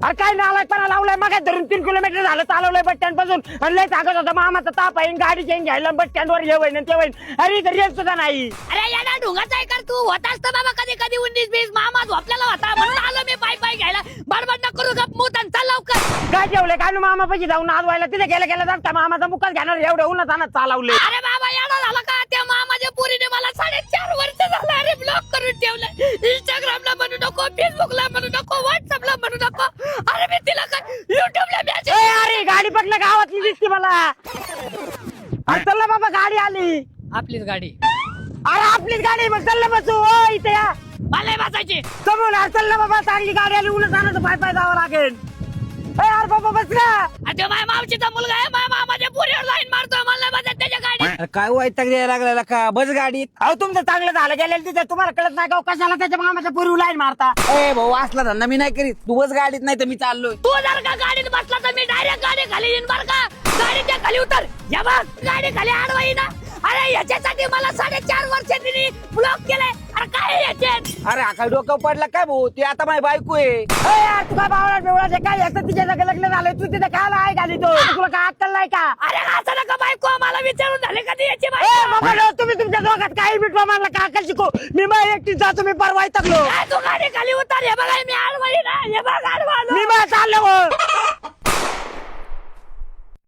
अरे काय नालायकपणा लावलाय मग धरून 3 किलोमीटर झालं चालवलंय बस स्टँड पासून आणि लय सांगत होता मामाचा ताप आहे गाडी चेंज घ्यायला बस स्टँड वर ये वैन ते वैन अरे इथे रेल सुद्धा नाही. अरे याला ढुंगाच आहे कर तू होत असतं बाबा कधी कधी 19-20 मामा झोपलेला होता म्हणून आलो मी पाय घ्यायला बडबड न करू गप मूत आणि चल लवकर. काय जेवले काय मामा पैसे जाऊन आज व्हायला तिथे गेल्या जाता मामाचा मुकाच घेणार एवढं उन्हात आणत चालवले. अरे बाबा याला झाला का त्या मामाच्या पोरीने मला 4.5 वर्ष झालं अरे ब्लॉक करून ठेवलं. इंस्टाग्रामला म्हणू नको फेसबुकला म्हणू नको व्हॉट्सअपला म्हणू नको अरे मी तिला काय युट्यूबला मॅसेज अरे गाडी पटलं गावातली दिसती मला. चल ना बाबा गाडी आली आपलीच गाडी अरे आपलीच गाडी मग चल ना बसू इथे या मला बसायची समोर चल ना बाबा चांगली गाडी आली उन्हात आणत पाय जावं लागेल. अरे बाबा बस का आता माझ्या मावशीचा मुलगा आहे माझ्या मामाच्या पोरीवर लाईन मारतो मला बसत त्याच्या गाडी. काय वैताग द्यायला लागला का बस गाडीत. अहो तुमचं चांगलं झालं गेलेलं तिथे तुम्हाला कळत नाही का कशाला त्याच्या मामाच्या पूर्वी लाईन मारता. ए भाऊ असला धंदा मी नाही करीत तू बस गाडीत नाही तर मी चाललोय. तू जर का गाडीत बसला तर मी डायरेक्ट गाडी खाली येईन बर का. गाडीच्या खाली उतर या बघ गाडी खाली आडवाई ना. अरे याच्यासाठी मला 4.5 वर्ष तिने ब्लॉक केलंय. अरे काय याच्यात अरे हा काय डोकं पडला काय भाऊ ती आता माझी बायको आहे. यार तुला बावळा बिवळा काय एकतर तिच्या जागा लग्न झालंय तू तिथे खायला आहे गाडी तो तुला काय अक्कल नाही का. अरे असं नका बायको मला विचारून झाले कधी याची ए बायको. बाबा नो, तुम्ही तुमच्या दोघात काही मिटवा मला का अक्कल शिकू मी मग एकटी जातो मी परवा टाकलो काय तू गाडी खाली उतर हे बघा मी आडवाई ना हे बघ आडवा आलो. मी मग चाललो.